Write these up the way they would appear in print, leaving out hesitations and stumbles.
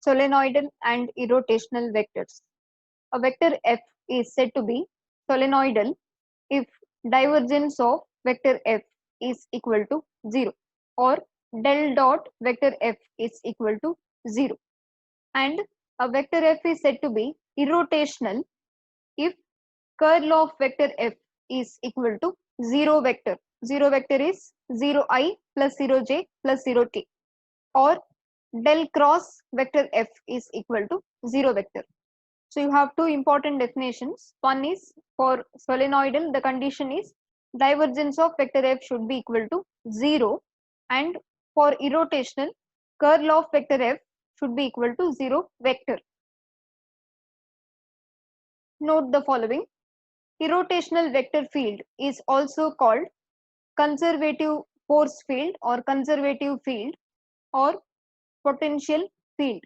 solenoidal and irrotational vectors. A vector f is said to be solenoidal if divergence of vector f is equal to 0 or del dot vector f is equal to 0, and a vector f is said to be irrotational if curl of vector f is equal to 0 vector. 0 vector is 0i plus 0j plus 0k, or del cross vector f is equal to 0 vector. So you have two important definitions. One is for solenoidal, the condition is divergence of vector f should be equal to 0, and for irrotational, curl of vector f should be equal to 0 vector. Note the following. Irrotational vector field is also called conservative force field or conservative field or potential field.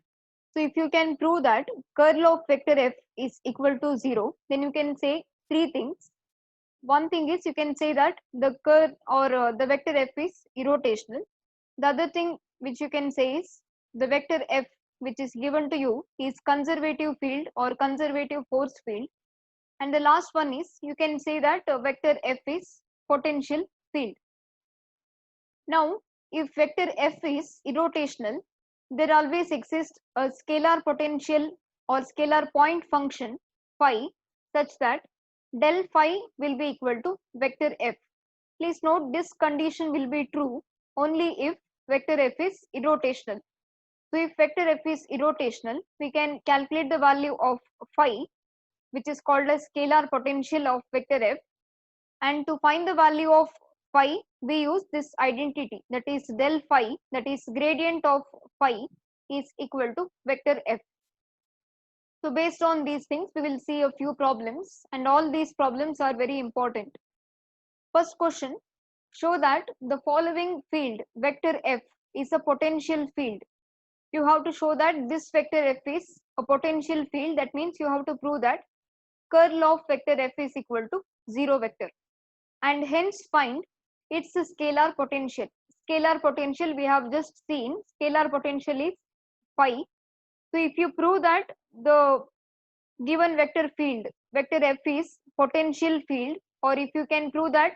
So if you can prove that curl of vector f is equal to 0, then you can say three things. One thing is you can say that the curl or the vector f is irrotational. The other thing which you can say is the vector f which is given to you is conservative field or conservative force field. And the last one is you can say that vector f is potential field. Now, if vector f is irrotational, there always exists a scalar potential or scalar point function phi such that del phi will be equal to vector f. Please note this condition will be true only if vector f is irrotational. So if vector f is irrotational, we can calculate the value of phi, which is called as scalar potential of vector f, and to find the value of phi we use this identity, that is del phi, that is gradient of phi is equal to vector f. So based on these things we will see a few problems, and all these problems are very important. First question, show that the following field vector f is a potential field. You have to show that this vector f is a potential field. That means you have to prove that curl of vector f is equal to 0 vector, and hence find its scalar potential. Scalar potential we have just seen, scalar potential is phi. So if you prove that the given vector field vector f is potential field, or if you can prove that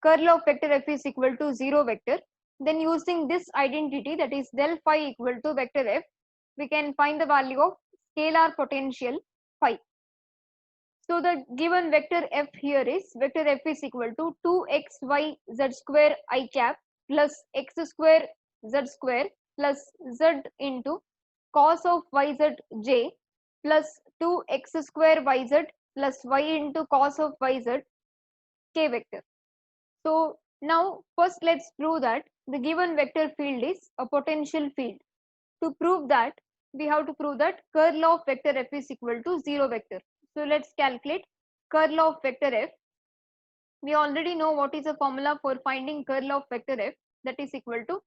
curl of vector f is equal to 0 vector, then using this identity, that is del phi equal to vector f, we can find the value of scalar potential phi. So the given vector f here is vector f is equal to 2xyz square I cap plus x square z square plus z into cos of yz plus 2x square yz plus y into cos of yz k vector. So now first let's prove that the given vector field is a potential field. To prove that, we have to prove that curl of vector f is equal to 0 vector. So let's calculate curl of vector f. We already know what is the formula for finding curl of vector f, that is equal to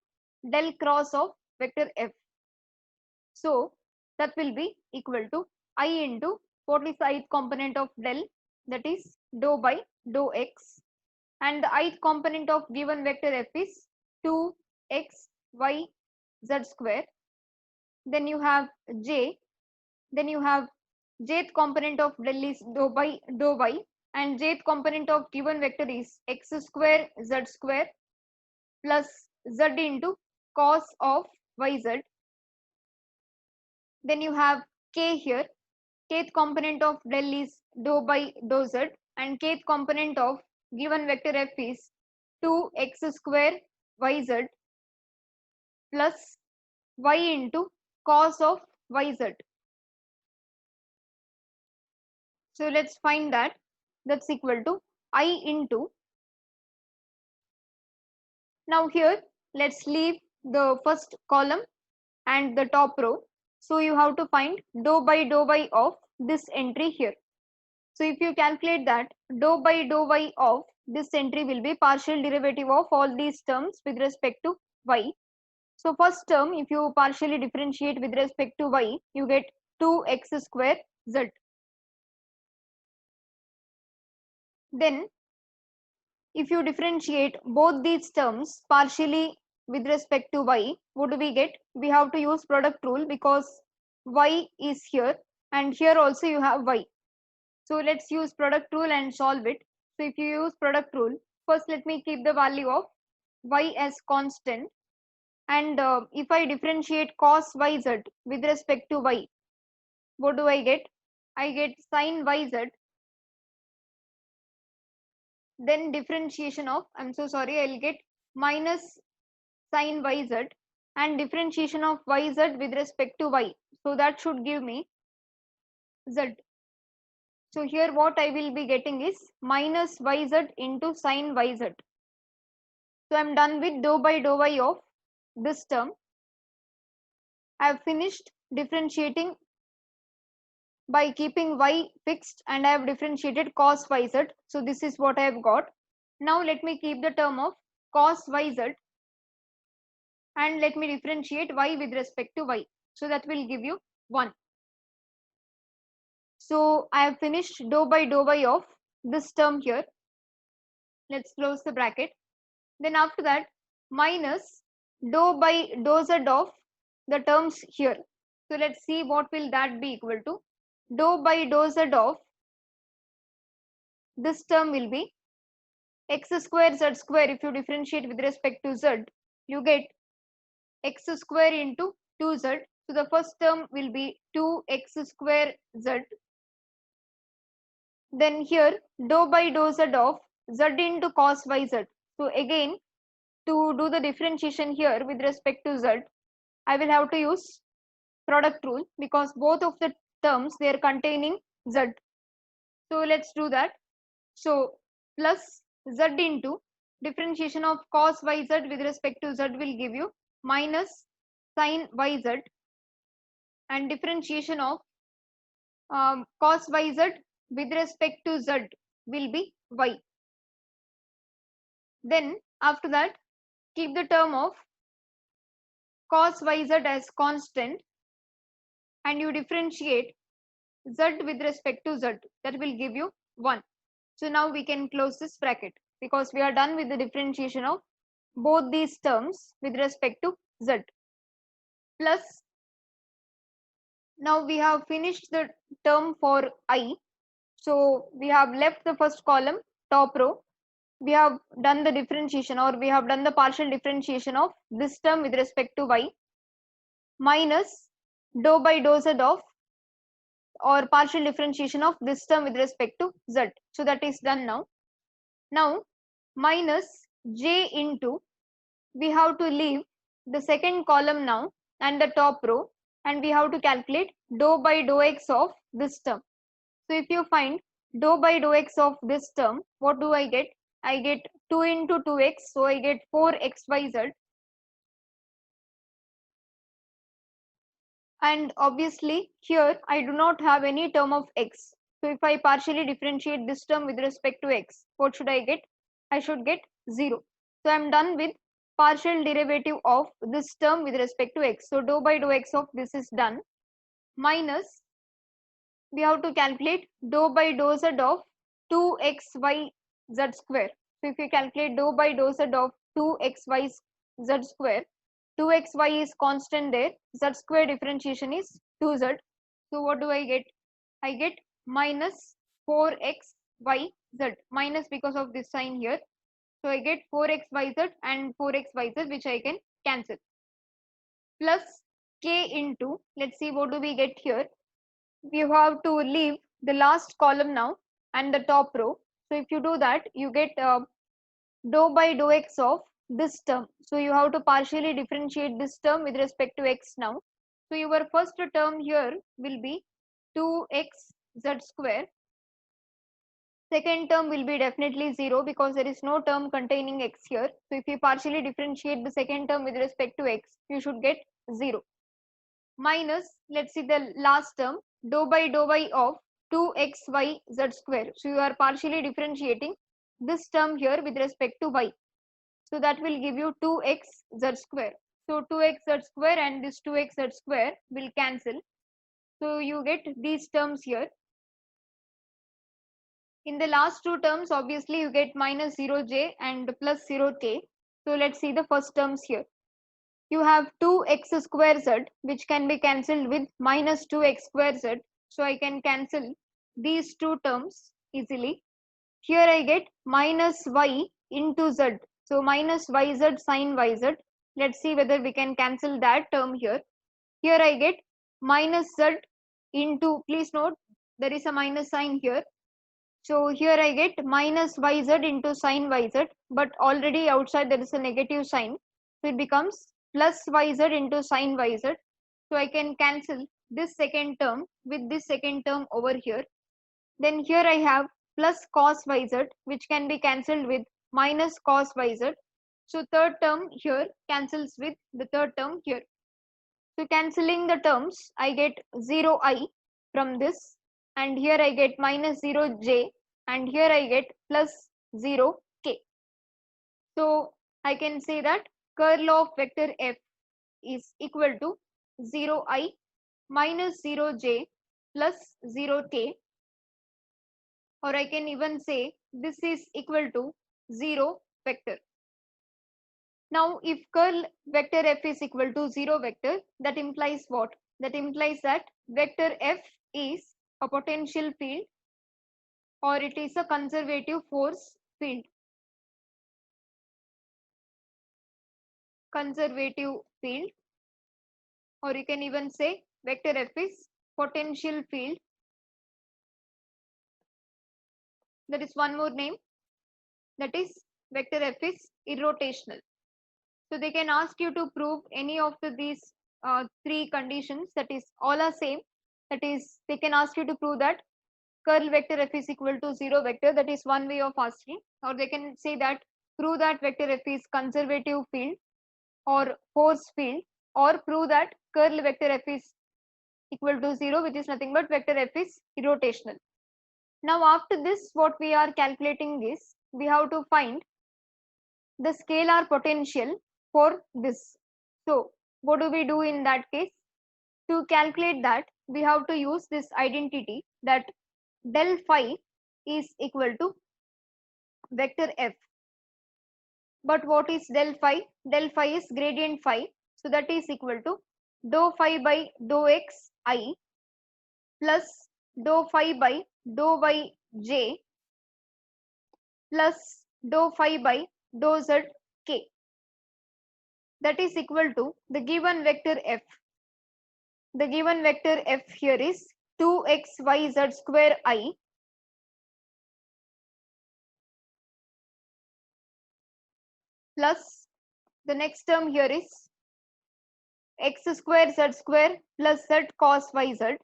del cross of vector f. So that will be equal to I into what is the ith component of del, that is dou by dou x, and the ith component of given vector f is 2x y z square. Then you have j, then you have jth component of del is dou by dou y, and jth component of given vector is x square z square plus z into cos of yz. Then you have k here, kth component of del is dou by dou z, and kth component of given vector f is 2x square yz plus y into cos of yz. So let's find that, that's equal to I into, now here let's leave the first column and the top row. So you have to find dou by of this entry here. So if you calculate that, dou by of this entry will be partial derivative of all these terms with respect to y. So first term, if you partially differentiate with respect to y, you get 2x square z. Then if you differentiate both these terms partially with respect to y, what do we get? We have to use product rule, because y is here, and here also you have y. So let's use product rule and solve it. So if you use product rule, first let me keep the value of y as constant, and if I differentiate cos yz with respect to y, what do I get? I get sin yz, then differentiation of, I'm so sorry, I'll get minus sin yz and differentiation of yz with respect to y. So that should give me z. So here what I will be getting is minus yz into sin yz. So I'm done with dou by dou y of this term. I have finished differentiating by keeping y fixed, and I have differentiated cos yz. So this is what I have got. Now let me keep the term of cos yz and let me differentiate y with respect to y. So that will give you 1. So I have finished dou by dou y of this term here. Let's close the bracket. Then after that, minus dou by dou z of the terms here. So let's see what will that be equal to. Dou by dou z of this term will be x square z square. If you differentiate with respect to z, you get x square into 2z. So the first term will be 2x square z. Then here dou by dou z of z into cos yz. So again, to do the differentiation here with respect to z, I will have to use product rule because both of the terms they are containing z. So let's do that. So plus z into differentiation of cos yz with respect to z will give you minus sin yz, and differentiation of cos yz with respect to z will be y. Then after that, keep the term of cos yz as constant, and you differentiate z with respect to z. That will give you 1. So now we can close this bracket because we are done with the differentiation of both these terms with respect to z. Plus, now we have finished the term for I. So we have left the first column, top row. We have done the differentiation, or we have done the partial differentiation of this term with respect to y, minus dou by dou z of, or partial differentiation of this term with respect to z. So that is done now. Now minus j into, we have to leave the second column now and the top row, and we have to calculate dou by dou x of this term. So if you find dou by dou x of this term, what do I get? I get 2 into 2x, so I get 4xyz. And obviously here I do not have any term of x. So if I partially differentiate this term with respect to x, what should I get? I should get 0. So I am done with partial derivative of this term with respect to x. So dou by dou x of this is done. Minus, we have to calculate dou by dou z of 2xyz square. So if you calculate dou by dou z of 2xyz square, 2xy is constant there, z square differentiation is 2z. So what do I get? I get minus 4xyz, minus because of this sign here. So I get 4xyz and 4xyz, which I can cancel. Plus k into, let's see what do we get here. We have to leave the last column now and the top row. So if you do that, you get dou by dou x of this term. So you have to partially differentiate this term with respect to x now. So your first term here will be 2xz square. Second term will be definitely 0 because there is no term containing x here. So if you partially differentiate the second term with respect to x, you should get 0. Minus, let's see the last term, dou by dou y of 2xyz square. So you are partially differentiating this term here with respect to y. So that will give you 2xz square. So 2xz square and this 2xz square will cancel. So you get these terms here. In the last two terms, obviously you get minus 0j and plus 0k. So let's see the first terms here. you have 2x square z, which can be cancelled with minus 2x square z. So I can cancel these two terms easily. Here I get minus y into z. So minus yz sine yz. Let's see whether we can cancel that term here. Here I get minus z into, please note there is a minus sign here. So here I get minus yz into sine yz, but already outside there is a negative sign. So it becomes plus yz into sine yz. So I can cancel this second term with this second term over here. Then here I have plus cos yz, which can be cancelled with minus cos yz. So third term here cancels with the third term here. So cancelling the terms, I get 0i from this, and here I get minus 0j, and here I get plus 0k. So I can say that curl of vector f is equal to 0i minus 0j plus 0k, or I can even say this is equal to 0 vector. Now if curl vector f is equal to 0 vector, that implies what? That implies that vector f is a potential field, or it is a conservative force field. Conservative field, or you can even say vector f is potential field. There is one more name, that is vector f is irrotational. So they can ask you to prove any of these three conditions, that is all are same. That is, they can ask you to prove that curl vector f is equal to 0 vector. That is one way of asking. Or they can say that prove that vector f is conservative field or force field, or prove that curl vector f is equal to 0, which is nothing but vector f is irrotational. Now after this, what we are calculating is we have to find the scalar potential for this. So what do we do in that case? To calculate that, we have to use this identity that del phi is equal to vector f. But what is del phi? Del phi is gradient phi. So that is equal to dou phi by dou x I plus dou phi by dou y j plus dou phi by dou z k. That is equal to the given vector f. The given vector f here is 2xyz square I plus the next term here is x square z square plus z cos yz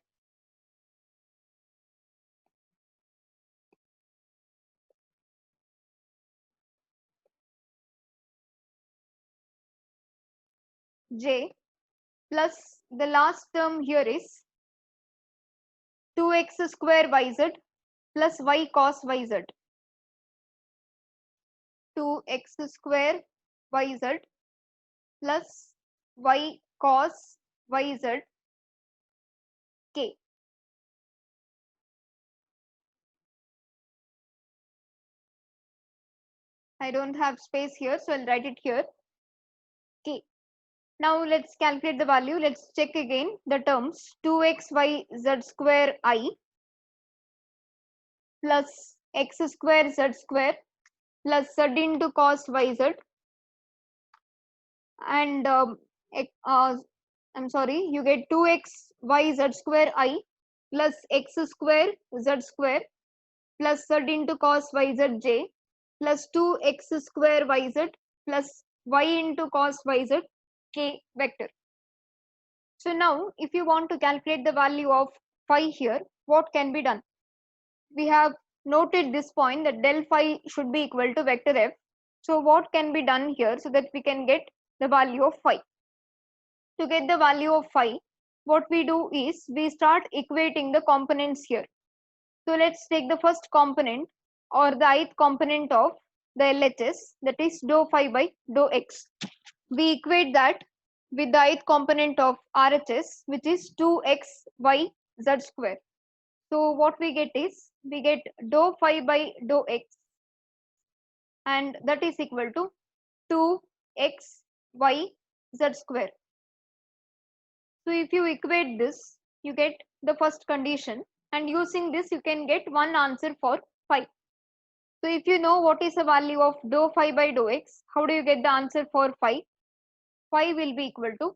j plus the last term here is 2x square yz plus y cos yz. 2x square yz plus y cos yz k. I don't have space here, so I'll write it here. K. Now let's calculate the value. Let's check again the terms. 2xyz square I plus x square z square plus z into cos yz, and I'm sorry, you get 2x yz square I plus x square z square plus z into cos yz j plus 2x square yz plus y into cos yz k vector. So now if you want to calculate the value of phi here, what can be done? We have noted this point that del phi should be equal to vector f. So what can be done here so that we can get the value of phi? To get the value of phi, what we do is we start equating the components here. So let's take the first component, or the ith component of the LHS, that is dou phi by dou x. We equate that with the ith component of RHS, which is 2xyz square. So what we get is, we get dou phi by dou x, and that is equal to 2xy z square. So if you equate this, you get the first condition, and using this you can get one answer for phi. So if you know what is the value of dou phi by dou x, how do you get the answer for phi? Phi will be equal to,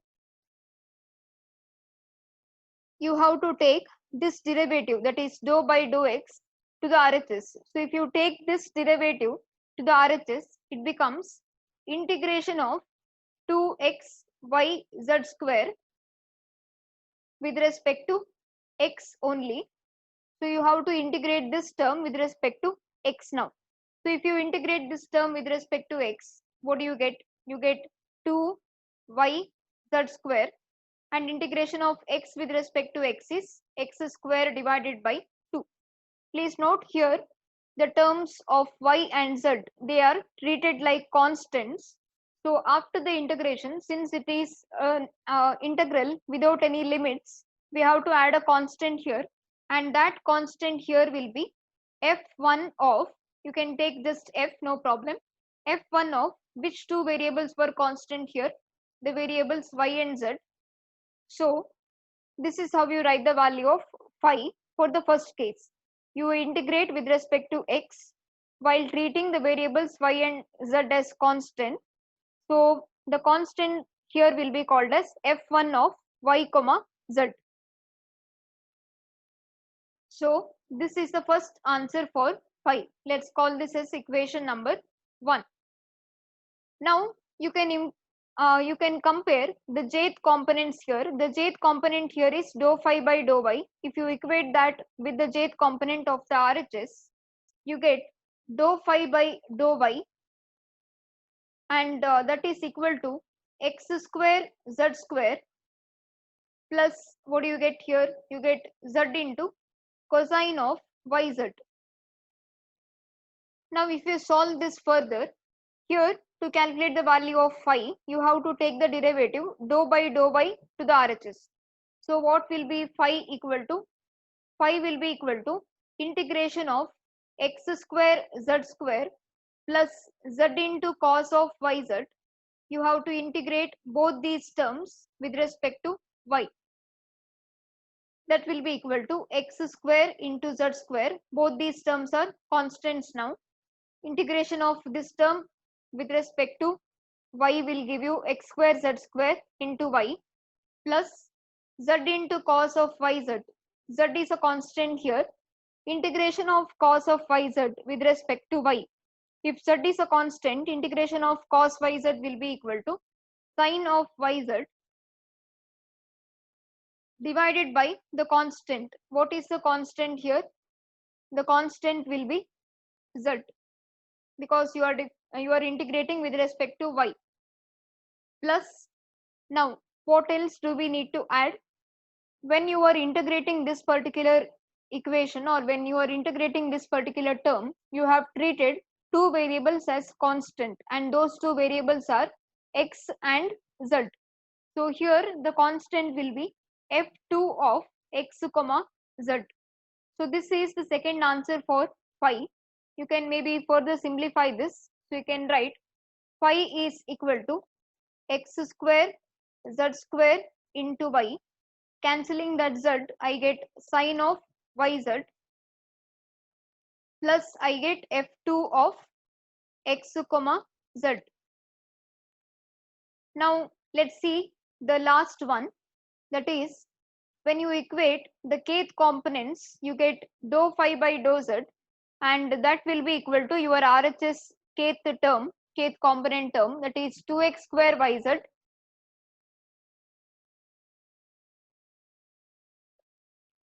you have to take this derivative, that is dou by dou x, to the RHS. So if you take this derivative to the RHS, it becomes integration of 2x y z square with respect to x only. So you have to integrate this term with respect to x now. So if you integrate this term with respect to x, what do you get? You get 2y z square, and integration of x with respect to x is x square divided by 2. Please note here the terms of y and z, they are treated like constants. So after the integration, since it is an integral without any limits, we have to add a constant here, and that constant here will be f1 of, you can take just f, no problem, f1 of which two variables were constant here, the variables y and z. So this is how you write the value of phi for the first case. You integrate with respect to x while treating the variables y and z as constant. So the constant here will be called as f1 of y comma z. So this is the first answer for phi. Let's call this as equation number 1. Now you can compare the jth components here. The jth component here is dou phi by dou y. If you equate that with the jth component of the RHS, you get dou phi by dou y, and that is equal to x square z square plus, what do you get here? You get z into cosine of yz. Now if you solve this further, here to calculate the value of phi, you have to take the derivative dou by dou y to the RHS. So what will be phi equal to? Phi will be equal to integration of x square z square plus z into cos of yz. You have to integrate both these terms with respect to y. That will be equal to x square into z square. Both these terms are constants now. Integration of this term with respect to y will give you x square z square into y plus z into cos of yz. Z is a constant here. Integration of cos of yz with respect to y. If z is a constant, integration of cos yz will be equal to sine of yz divided by the constant. What is the constant here? The constant will be z, because you are integrating with respect to y. Plus, now what else do we need to add? When you are integrating this particular equation, or when you are integrating this particular term, you have treated two variables as constant, and those two variables are x and z. So here the constant will be f2 of x comma z. So this is the second answer for phi. You can maybe further simplify this. So you can write phi is equal to x square z square into y. Cancelling that z, I get sine of yz plus I get f2 of x comma z. Now let's see the last one, that is when you equate the kth components, you get dou phi by dou z, and that will be equal to your RHS kth term, kth component term, that is 2x square yz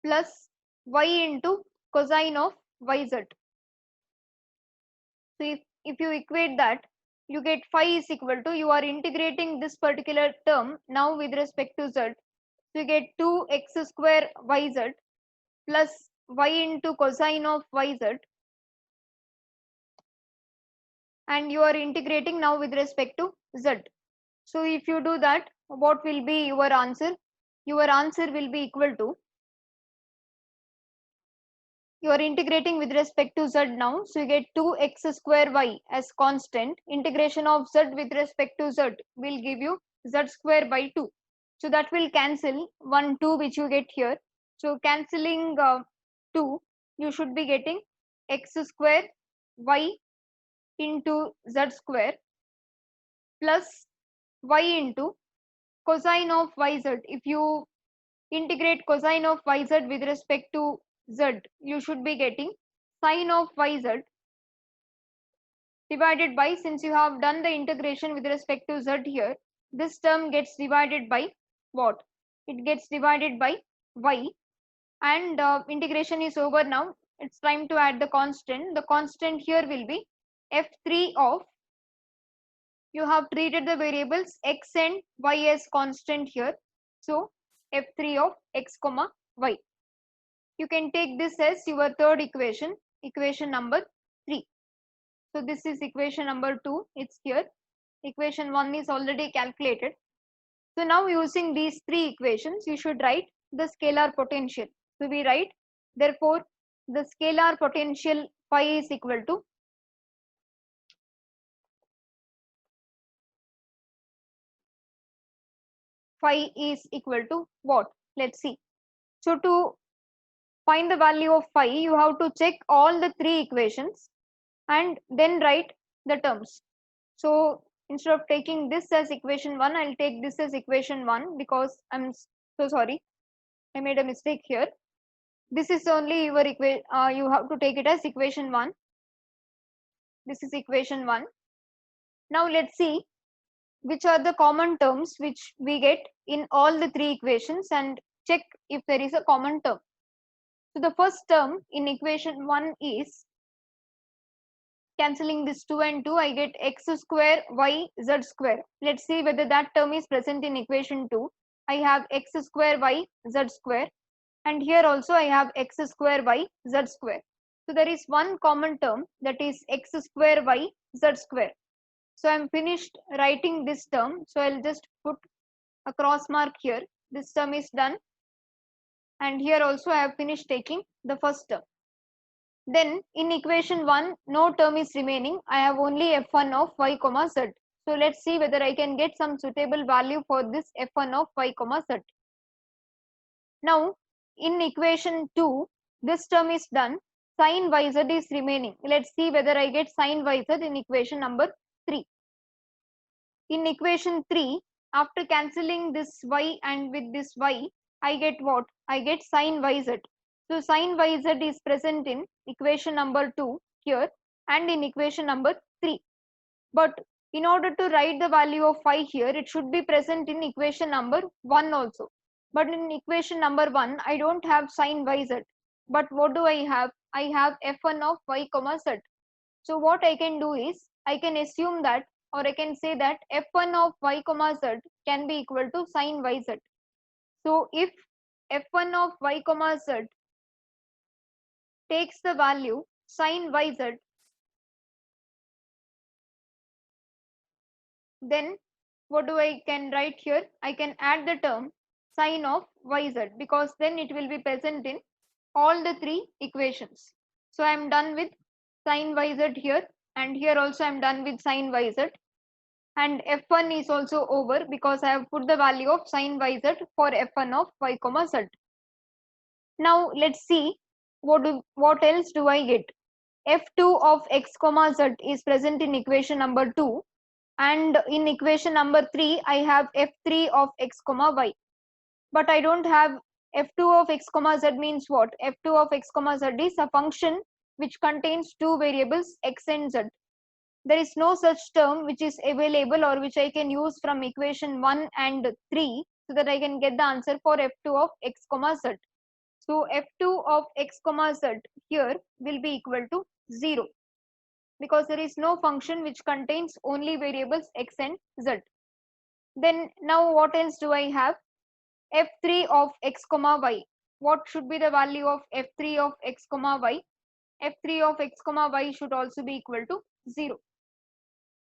plus y into cosine of yz. So if you equate that, you get phi is equal to, you are integrating this particular term now with respect to z. So you get 2x square yz plus y into cosine of yz, and you are integrating now with respect to z. So if you do that, what will be your answer? Your answer will be equal to, you are integrating with respect to z now, so you get 2x square y as constant. Integration of z with respect to z will give you z square by 2. So that will cancel 1, 2 which you get here. So cancelling 2, you should be getting x square y into z square plus y into cosine of yz. If you integrate cosine of yz with respect to z, you should be getting sine of yz divided by, since you have done the integration with respect to z here, this term gets divided by what? It gets divided by y, and integration is over now. It's time to add the constant. The constant here will be f3 of, you have treated the variables x and y as constant here, so f3 of x comma y. You can take this as your third equation, equation number 3. So this is equation number 2, it's here. Equation 1 is already calculated. So now using these three equations, you should write the scalar potential. So we write, therefore, the scalar potential phi is equal to what? Let's see. So to find the value of phi, you have to check all the three equations and then write the terms. So instead of taking this as equation 1, I'll take this as equation 1 because I'm so sorry, I made a mistake here. This is only your equation, you have to take it as equation 1. This is equation 1. Now let's see which are the common terms which we get in all the three equations and check if there is a common term. So the first term in equation 1 is, cancelling this 2 and 2, I get x square y z square. Let's see whether that term is present in equation 2. I have x square y z square, and here also I have x square y z square. So there is one common term, that is x square y z square. So I'm finished writing this term. So I'll just put a cross mark here. This term is done. And here also I have finished taking the first term. Then in equation 1, no term is remaining. I have only f1 of y comma z. So let's see whether I can get some suitable value for this f1 of y comma z. Now in equation 2, this term is done. Sin yz is remaining. Let's see whether I get sin yz in equation number 3. In equation 3, after cancelling this y and with this y, I get what? I get sin yz. So sin yz is present in equation number 2 here and in equation number 3. But in order to write the value of phi here, it should be present in equation number 1 also. But in equation number 1, I don't have sin yz. But what do I have? I have f1 of y comma z. So what I can do is, I can assume that, or I can say that f1 of y comma z can be equal to sin yz. So if f1 of y comma z takes the value sin yz, then what do I can write here? I can add the term sin of yz, because then it will be present in all the three equations. So I am done with sin yz here, and here also I am done with sin yz, and f1 is also over because I have put the value of sin yz for f1 of y comma z. Now let's see what else do I get. f2 of x comma z is present in equation number 2, and in equation number 3 I have f3 of x comma y. But I don't have f2 of x comma z. Means what? f2 of x comma z is a function which contains two variables x and z. There is no such term which is available or which I can use from equation 1 and 3 so that I can get the answer for f2 of x comma z. So f2 of x comma z here will be equal to 0 because there is no function which contains only variables x and z. Then now what else do I have? f3 of x comma y. What should be the value of f3 of x comma y? f3 of x comma y should also be equal to 0.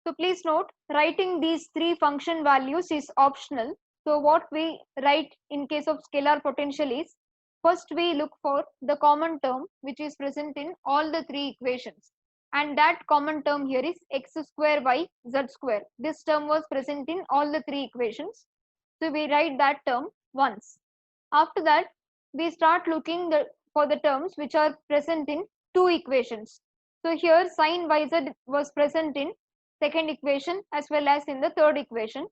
So please note, writing these three function values is optional. So what we write in case of scalar potential is, first we look for the common term which is present in all the three equations, and that common term here is x square y z square. This term was present in all the three equations. So we write that term once. After that, we start looking for the terms which are present in two equations. So here sin yz was present in second equation as well as in the third equation.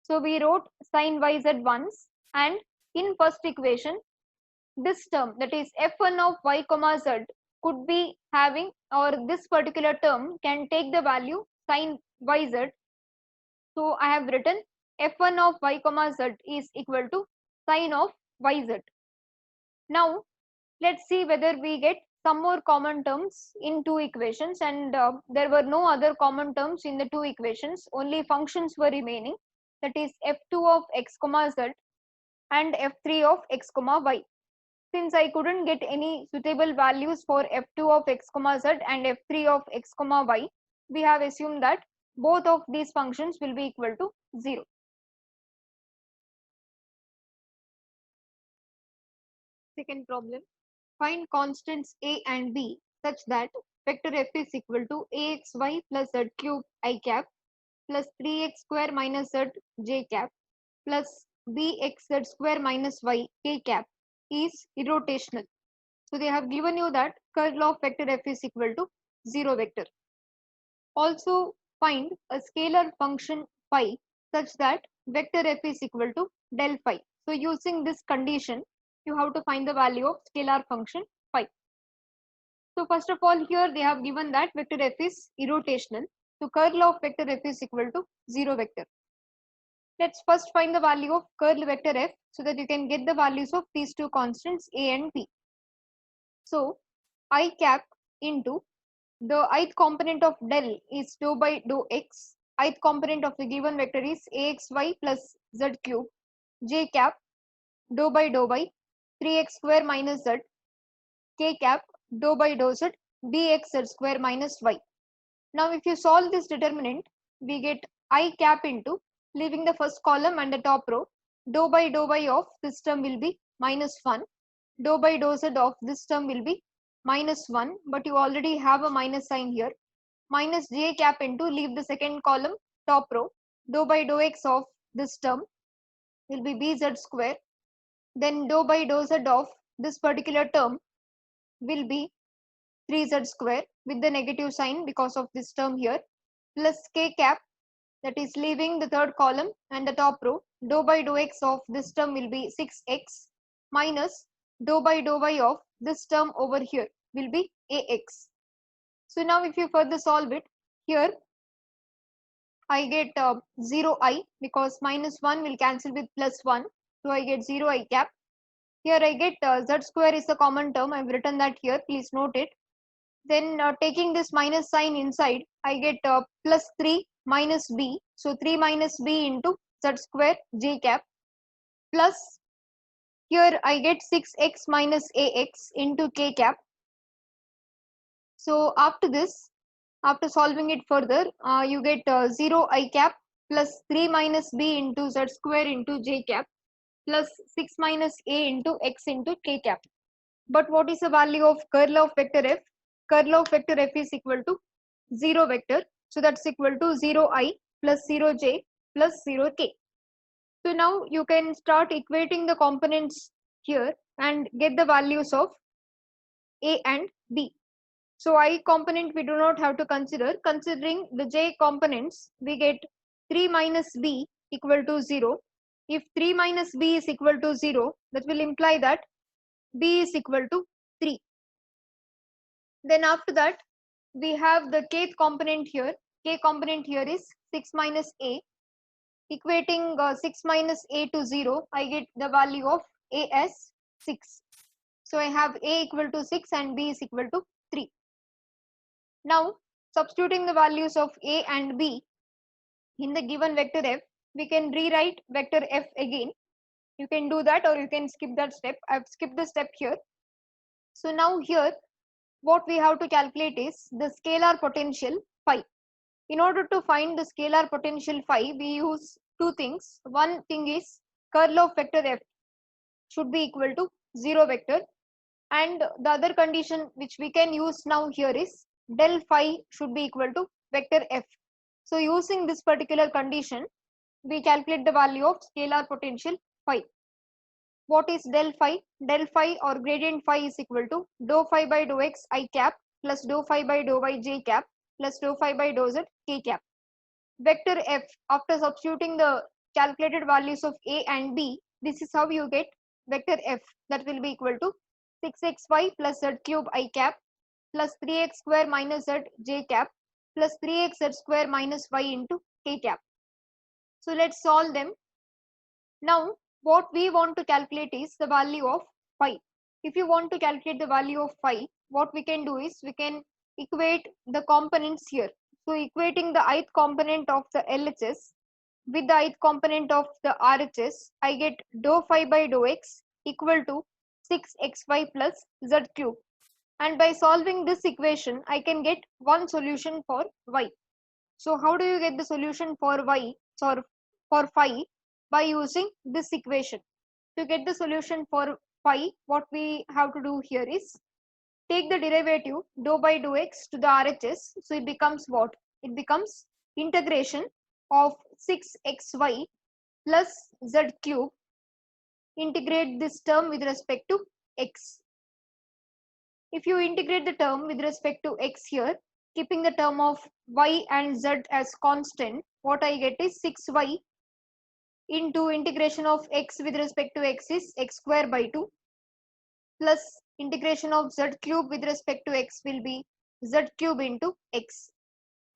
So we wrote sin yz once, and in first equation this term, that is f1 of y comma z, could be having, or this particular term can take the value sin yz. So I have written f1 of y comma z is equal to sin of yz. Now let's see whether we get some more common terms in two equations, and there were no other common terms in the two equations, only functions were remaining, that is f2 of x comma z and f3 of x comma y. Since I couldn't get any suitable values for f2 of x comma z and f3 of x comma y, we have assumed that both of these functions will be equal to 0. Second problem, find constants a and b such that vector f is equal to axy plus z cube I cap plus 3x square minus z j cap plus bxz square minus y k cap is irrotational. So they have given you that curl of vector f is equal to 0 vector. Also find a scalar function phi such that vector f is equal to del phi. So using this condition, you have to find the value of scalar function phi. So first of all, here they have given that vector f is irrotational. So curl of vector f is equal to 0 vector. Let's first find the value of curl vector f so that you can get the values of these two constants a and b. So I cap into the ith component of del is dou by dou x. Ith component of the given vector is axy plus z cube. J cap dou by 3x square minus z. K cap dou by dou z bxz square minus y. Now if you solve this determinant, we get I cap into, leaving the first column and the top row, dou by y of this term will be minus 1. Dou by dou z of this term will be minus 1, but you already have a minus sign here. Minus j cap into, leave the second column, top row, dou by dou x of this term will be bz square. Then dou by dou z of this particular term will be 3z square with the negative sign because of this term here, plus k cap, that is leaving the third column and the top row, dou by dou x of this term will be 6x minus dou by dou y of this term over here will be ax. So now if you further solve it, here I get 0i because minus 1 will cancel with plus 1, so I get 0i cap. Here I get z square is the common term, I have written that here, please note it. Then taking this minus sign inside, I get plus 3 minus b, so 3 minus b into z square j cap, plus here I get 6x minus ax into k cap. So after this, after solving it further, you get 0 I cap plus 3 minus b into z square into j cap plus 6 minus a into x into k cap. But what is the value of curl of vector f? Curl of vector f is equal to 0 vector. So that's equal to 0 I plus 0 j plus 0 k. So now you can start equating the components here and get the values of a and b. So I component we do not have to consider. Considering the j components, we get 3 minus b equal to 0. If 3 minus b is equal to 0, that will imply that b is equal to 3. Then after that, we have the kth component here. K component here is 6 minus a. Equating 6 minus a to 0, I get the value of a as 6. So I have a equal to 6 and b is equal to 3. Now substituting the values of a and b in the given vector f, we can rewrite vector f again. You can do that or you can skip that step. I have skipped the step here. So now here what we have to calculate is the scalar potential phi. In order to find the scalar potential phi, we use two things. One thing is curl of vector f should be equal to 0 vector, and the other condition which we can use now here is del phi should be equal to vector f. So using this particular condition, we calculate the value of scalar potential phi. What is del phi? Del phi or gradient phi is equal to dou phi by dou x I cap plus dou phi by dou y j cap plus dou phi by dou z k cap. Vector f, after substituting the calculated values of a and b, this is how you get vector f, that will be equal to 6xy plus z cube I cap plus 3x square minus z j cap plus 3x z square minus y into k cap. So let's solve them. Now what we want to calculate is the value of phi. If you want to calculate the value of phi, what we can do is we can equate the components here. So equating the ith component of the LHS with the ith component of the RHS, I get dou phi by dou x equal to 6xy plus z cube. And by solving this equation, I can get one solution for y. So how do you get the solution for y or for phi? By using this equation. To get the solution for phi, what we have to do here is take the derivative dou by dou x to the RHS. So it becomes what? It becomes integration of 6xy plus z cube. Integrate this term with respect to x. If you integrate the term with respect to x here, keeping the term of y and z as constant, what I get is 6y into integration of x with respect to x is x square by 2 plus integration of z cube with respect to x will be z cube into x.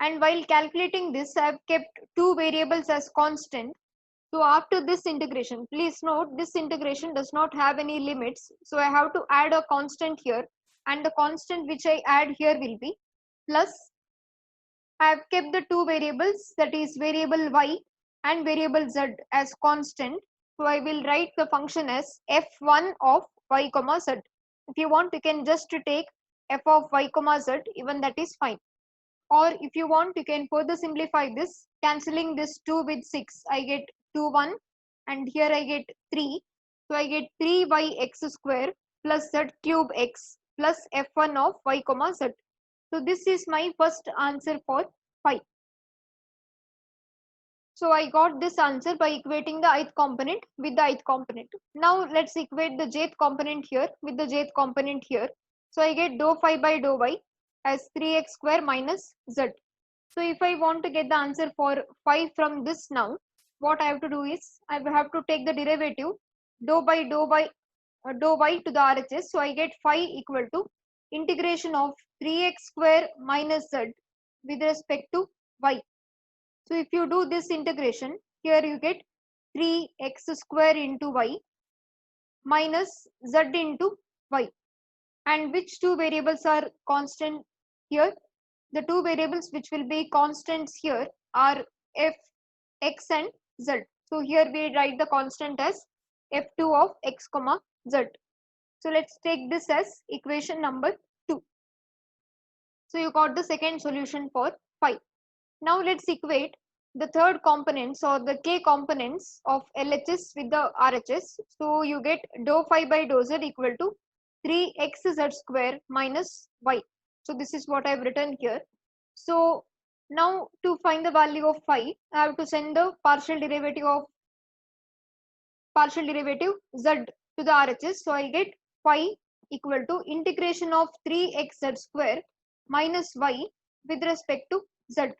And while calculating this, I have kept two variables as constant. So after this integration, please note this integration does not have any limits. So I have to add a constant here, and the constant which I add here will be plus. I have kept the two variables, that is variable y and variable z as constant. So I will write the function as f1 of y comma z. If you want, you can just take f of y comma z, even that is fine. Or if you want, you can further simplify this, cancelling this 2 with 6, I get 2 1, and here I get 3. So I get 3yx square plus z cube x plus f1 of y comma z. So this is my first answer for phi. So I got this answer by equating the ith component with the ith component. Now let's equate the jth component here with the jth component here. So I get dou phi by dou y as 3x square minus z. So if I want to get the answer for phi from this now, what I have to do is I have to take the derivative dou by dou y to the RHS. So I get phi equal to integration of 3x square minus z with respect to y. So if you do this integration, here you get 3x square into y minus z into y. And which two variables are constant here? The two variables which will be constants here are f, x and z. So here we write the constant as f2 of x comma z. So let's take this as equation number 2. So you got the second solution for phi. Now let's equate the third components or the k components of LHS with the RHS. So you get dou phi by dou z equal to 3xz square minus y. So this is what I have written here. So now to find the value of phi, I have to send the partial derivative z to the RHS. So I get phi equal to integration of 3xz square minus y with respect to z.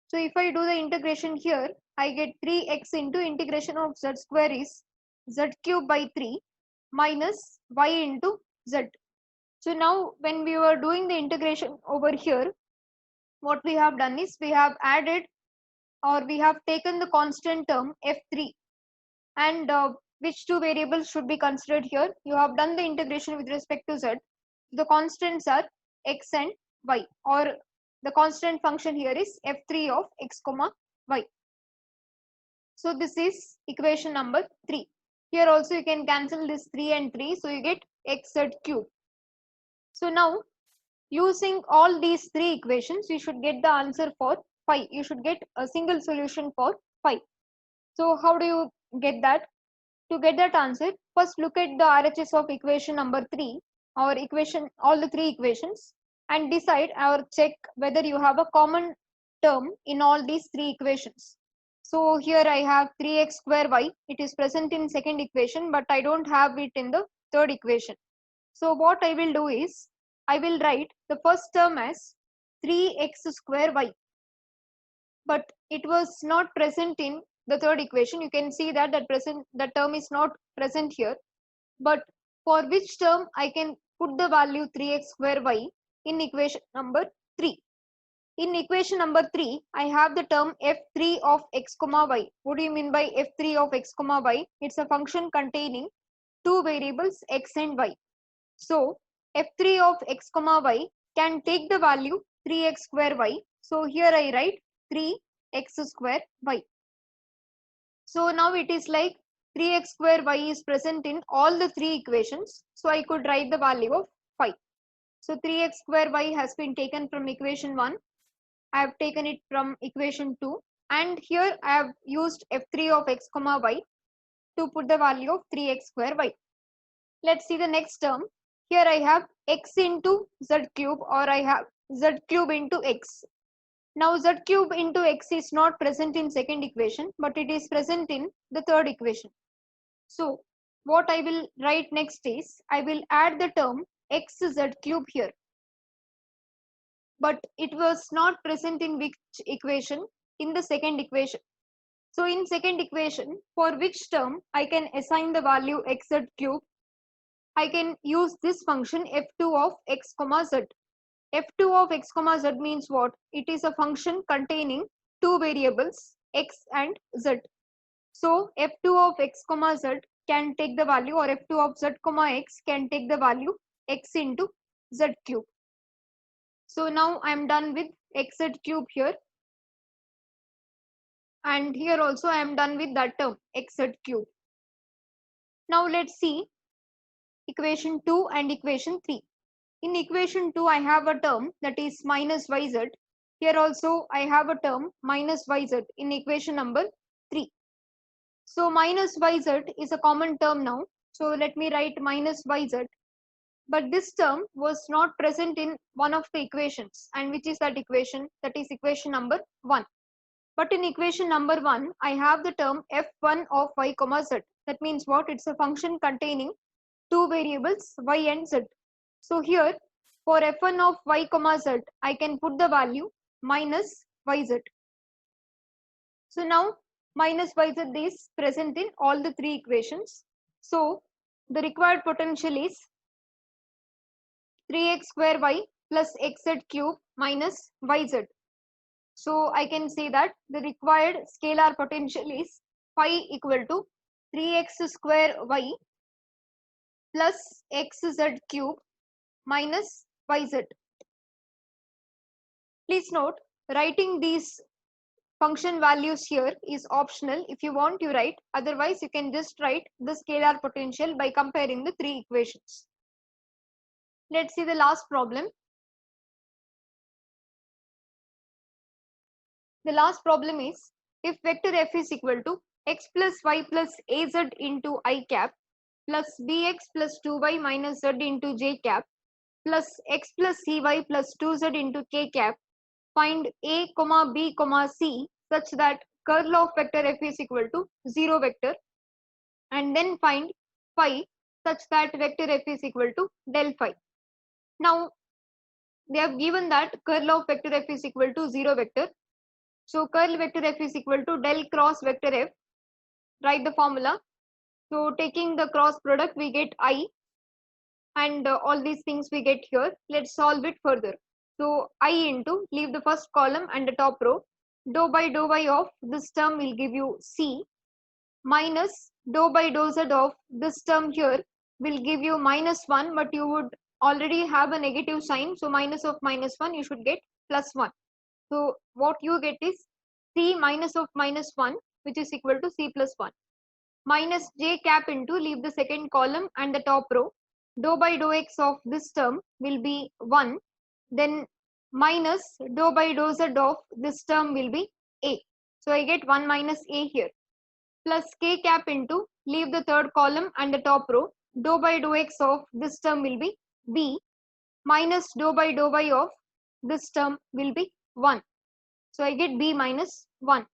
So if I do the integration here, I get 3x into integration of z square is z cube by 3 minus y into z. So now when we were doing the integration over here, what we have done is we have added or we have taken the constant term f3, and which two variables should be considered here? You have done the integration with respect to z. The constants are x and y, or the constant function here is f3 of x comma y. So this is equation number 3. Here also you can cancel this 3 and 3, so you get xz cube. So now using all these three equations, you should get the answer for phi. You should get a single solution for phi. So how do you get that? To get that answer, first look at the RHS of equation number 3 or equation, all the three equations. and decide or check whether you have a common term in all these three equations. So here I have 3x square y. It is present in second equation, but I don't have it in the third equation. So what I will do is, I will write the first term as 3x square y, but it was not present in the third equation. You can see that that term is not present here. But for which term I can put the value 3x square y in equation number 3. In equation number 3, I have the term f3 of x comma y. What do you mean by f3 of x comma y? It's a function containing two variables x and y. So f3 of x comma y can take the value 3x square y. So here I write 3x square y. So now it is like 3x square y is present in all the three equations. So I could write the value of 5. So 3x square y has been taken from equation 1. I have taken it from equation 2. And here I have used f3 of x comma y to put the value of 3x square y. Let's see the next term. Here I have x into z cube, or I have z cube into x. Now z cube into x is not present in second equation, but it is present in the third equation. So what I will write next is, I will add the term x z cube here. But it was not present in which equation? In the second equation. So in second equation, for which term I can assign the value xz cube? I can use this function f2 of x comma z. f2 of x comma z means what? It is a function containing two variables x and z. So f2 of x comma z can take the value, or f2 of z comma x can take the value x into z cube. So now I am done with xz cube here, and here also I am done with that term xz cube. Now let's see equation 2 and equation 3. In equation 2 I have a term that is minus yz. Here also I have a term minus yz in equation number 3. So minus yz is a common term now. So let me write minus yz. But this term was not present in one of the equations. And which is that equation? That is equation number 1. But in equation number 1, I have the term f1 of y comma z. That means what? It's a function containing two variables y and z. So here for f1 of y comma z, I can put the value minus yz. So now minus yz is present in all the three equations. So the required potential is 3x square y plus xz cube minus yz. So I can say that the required scalar potential is phi equal to 3x square y plus xz cube minus yz. Please note, writing these function values here is optional. If you want, you write. Otherwise, you can just write the scalar potential by comparing the three equations. Let's see the last problem. The last problem is, if vector f is equal to x plus y plus az into I cap plus bx plus 2y minus z into j cap plus x plus cy plus 2z into k cap, find a comma b comma c such that curl of vector f is equal to 0 vector, and then find phi such that vector f is equal to del phi. Now they have given that curl of vector f is equal to 0 vector. So curl vector f is equal to del cross vector f. Write the formula. So taking the cross product, we get I, and all these things we get here. Let's solve it further. So I into, leave the first column and the top row, dou by dou y of this term will give you C, minus dou by dou z of this term here will give you minus 1, but you would already have a negative sign. So minus of minus 1, you should get plus 1. So what you get is C minus of minus 1, which is equal to C plus 1. Minus j cap into, leave the second column and the top row, dou by dou x of this term will be 1. Then minus dou by dou z of this term will be a. So I get 1 minus a here. Plus k cap into, leave the third column and the top row, dou by dou x of this term will be b, minus dou by of this term will be 1. So I get b minus 1.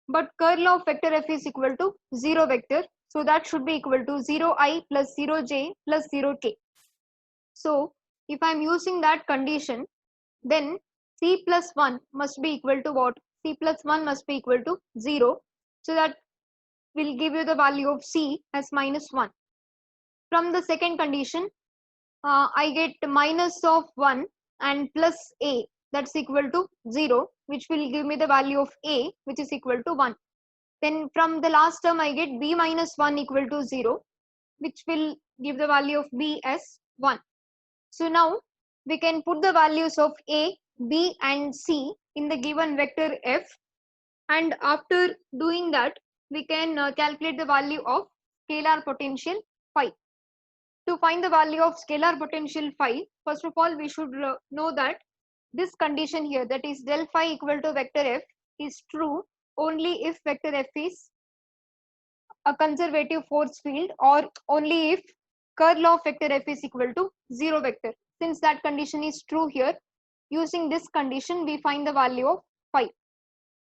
But curl of vector f is equal to 0 vector. So that should be equal to 0i plus 0j plus 0k. So if I am using that condition, then c plus 1 must be equal to what? C plus 1 must be equal to 0. So that will give you the value of c as minus 1. From the second condition, I get minus of 1 and plus a, that's equal to 0, which will give me the value of a, which is equal to 1. Then from the last term, I get b minus 1 equal to 0, which will give the value of b as 1. So now we can put the values of a, b and c in the given vector f, and after doing that, we can calculate the value of scalar potential phi. To find the value of scalar potential phi, first of all, we should know that this condition here, that is del phi equal to vector f, is true only if vector f is a conservative force field, or only if curl of vector f is equal to 0 vector. Since that condition is true here, using this condition, we find the value of phi.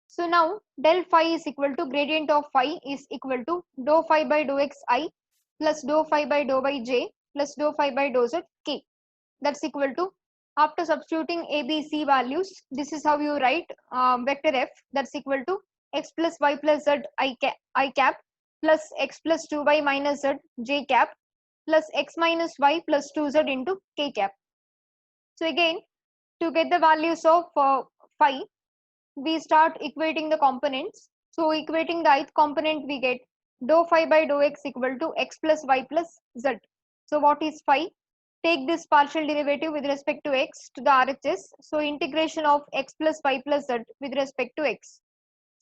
So now del phi is equal to gradient of phi is equal to dou phi by dou xi plus dou phi by dou by j plus dou phi by dou z k. That's equal to, after substituting a, b, c values, this is how you write vector f, that's equal to x plus y plus z I cap plus x plus 2y minus z j cap plus x minus y plus 2z into k cap. So again, to get the values of phi, we start equating the components. So equating the ith component, we get dou phi by dou x equal to x plus y plus z. So what is phi? Take this partial derivative with respect to x to the RHS. So integration of x plus y plus z with respect to x.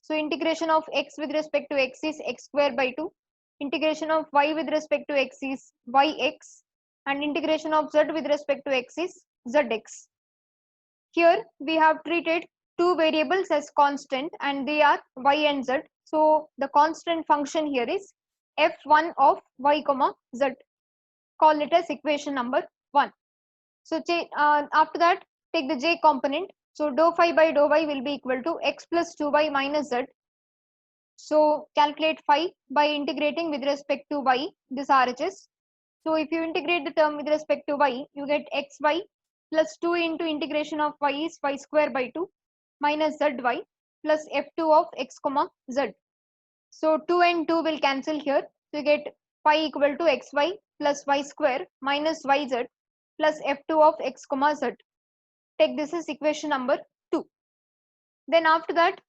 So integration of x with respect to x is x square by 2. Integration of y with respect to x is yx. And integration of z with respect to x is zx. Here we have treated two variables as constant, and they are y and z. So the constant function here is f1 of y comma z. Call it as equation number 1. So after that, take the j component. So dou phi by dou y will be equal to x plus 2y minus z. So calculate phi by integrating with respect to y this RHS. So if you integrate the term with respect to y, you get xy plus 2 into integration of y is y square by 2 minus zy plus f2 of x comma z. So 2 and 2 will cancel here. So you get phi equal to xy plus y square minus yz plus f2 of x comma z. Take this as equation number 2. Then after that,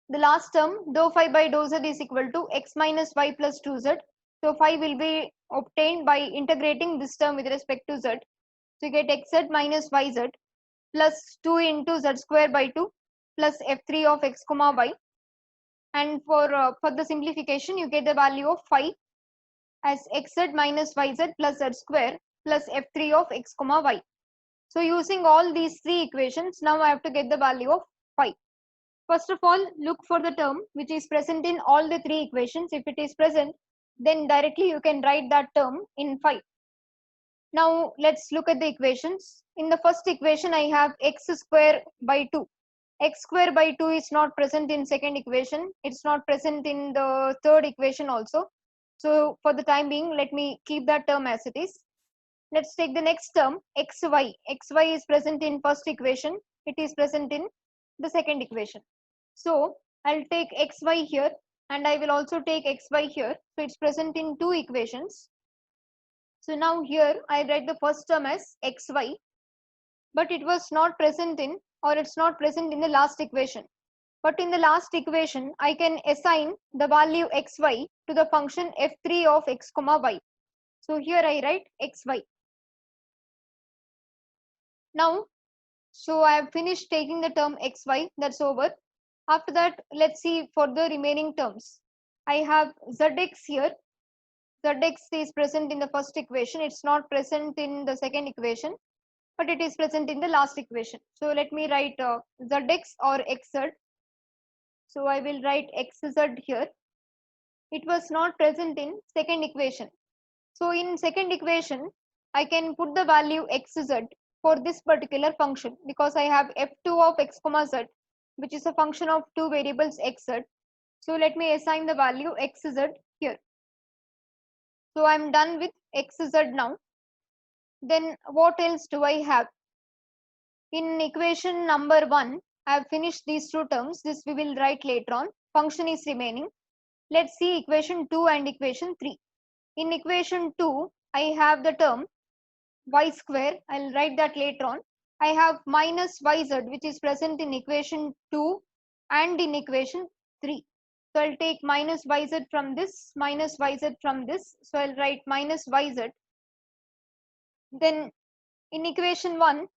the last term dou phi by dou z is equal to x minus y plus 2z. So phi will be obtained by integrating this term with respect to z. So you get xz minus yz plus 2 into z square by 2 plus f3 of x comma y. And for the simplification, you get the value of phi as xz minus yz plus z square plus f3 of x comma y. So using all these three equations, now I have to get the value of phi. First of all, look for the term which is present in all the three equations. If it is present, then directly you can write that term in phi. Now let's look at the equations. In the first equation, I have x square by 2. X square by 2 is not present in second equation. It's not present in the third equation also. So for the time being, let me keep that term as it is. Let's take the next term, xy. Xy is present in first equation. It is present in the second equation. So I'll take xy here, and I will also take xy here. So it's present in two equations. So now here I write the first term as xy, but it was not present in, or it's not present in the last equation. But in the last equation, I can assign the value xy to the function f3 of x comma y. So here I write xy. Now, so I have finished taking the term xy, that's over. After that, let's see for the remaining terms. I have zx here. Zx is present in the first equation. It's not present in the second equation, but it is present in the last equation. So let me write zx or xz. So I will write xz here. It was not present in second equation. So in second equation, I can put the value xz for this particular function because I have f2 of x comma z, which is a function of two variables xz. So let me assign the value xz here. So I'm done with xz now. Then what else do I have? In equation number 1, I have finished these two terms. This we will write later on. Function is remaining. Let's see equation 2 and equation 3. In equation 2, I have the term y square. I'll write that later on. I have minus yz, which is present in equation 2 and in equation 3. So I'll take minus yz from this, minus yz from this. So I'll write minus yz. Then in equation 1,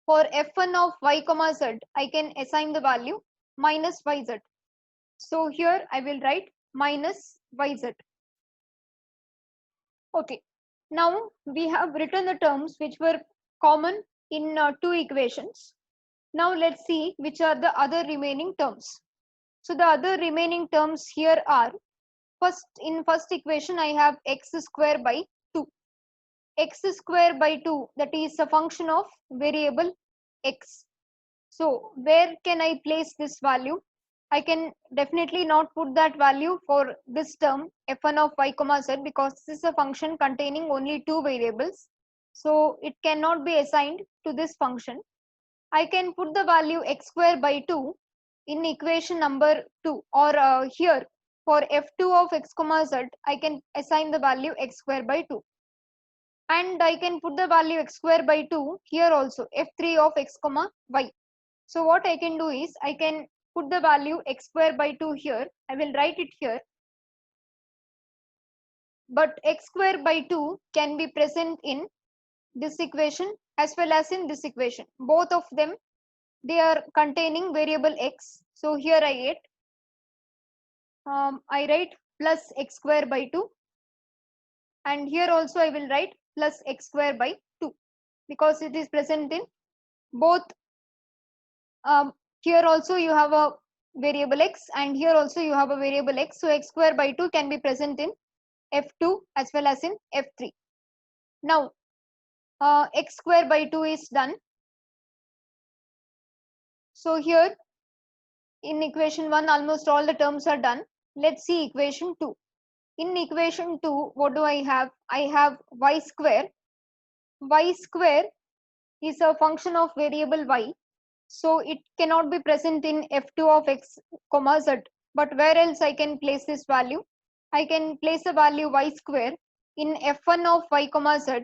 for f1 of y comma z, I can assign the value minus yz. So here I will write minus yz. Okay. Now we have written the terms which were common in two equations. Now let's see which are the other remaining terms. So the other remaining terms here are, in first equation I have x square by 2. X square by 2, that is a function of variable x. So where can I place this value? I can definitely not put that value for this term f1 of y comma z because this is a function containing only two variables. So it cannot be assigned to this function. I can put the value x square by 2 in equation number 2, or here for f2 of x comma z, I can assign the value x square by 2. And I can put the value x square by 2 here also, f3 of x comma y. So what I can do is I can put the value x square by 2 here. I will write it here. But x square by 2 can be present in this equation as well as in this equation. Both of them, they are containing variable x. So here I write plus x square by 2. And here also I will write plus x square by 2 because it is present in both. Here also you have a variable x and here also you have a variable x. So x square by 2 can be present in f2 as well as in f3. Now x square by 2 is done. So here in equation 1 almost all the terms are done. Let's see equation 2. In equation 2, what do I have? I have y square. Y square is a function of variable y. So it cannot be present in f2 of x comma z. But where else I can place this value? I can place the value y square in f1 of y comma z,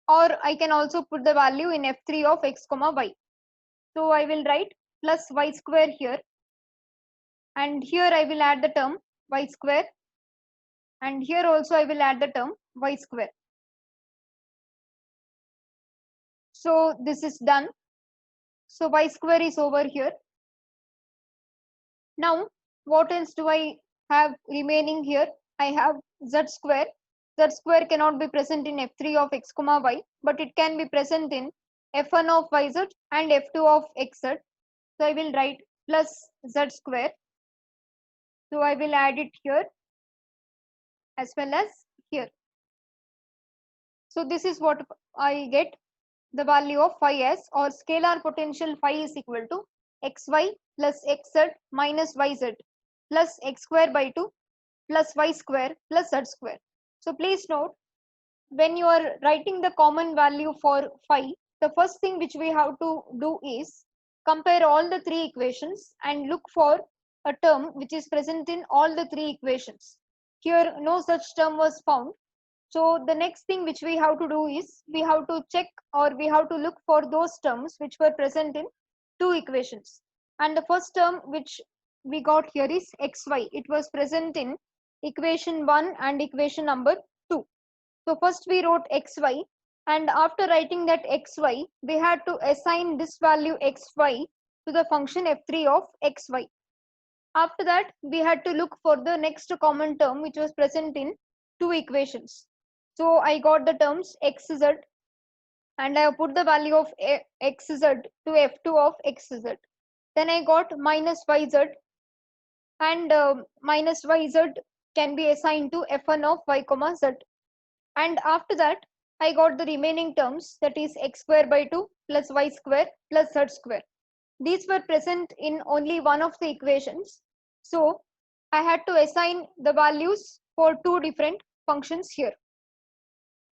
or I can also put the value in f3 of x comma y. So I will write plus y square here, and here I will add the term y square, and here also I will add the term y square. So this is done. So y square is over here. Now what else do I have remaining here? I have z square. Z square cannot be present in f3 of x comma y, but it can be present in f1 of yz and f2 of xz. So I will write plus z square. So I will add it here as well as here. So this is what I get, the value of phi s, or scalar potential phi is equal to xy plus xz minus yz plus x square by 2 plus y square plus z square. So please note, when you are writing the common value for phi, the first thing which we have to do is compare all the three equations and look for a term which is present in all the three equations. Here no such term was found. So the next thing which we have to do is we have to check, or we have to look for those terms which were present in two equations. And the first term which we got here is xy. It was present in equation 1 and equation number 2. So first we wrote xy, and after writing that xy, we had to assign this value xy to the function f3 of xy. After that, we had to look for the next common term which was present in two equations. So I got the terms xz, and I put the value of xz to f2 of xz. Then I got minus yz, and minus yz can be assigned to f1 of y comma z. And after that, I got the remaining terms, that is x square by 2 plus y square plus z square. These were present in only one of the equations. So I had to assign the values for two different functions here.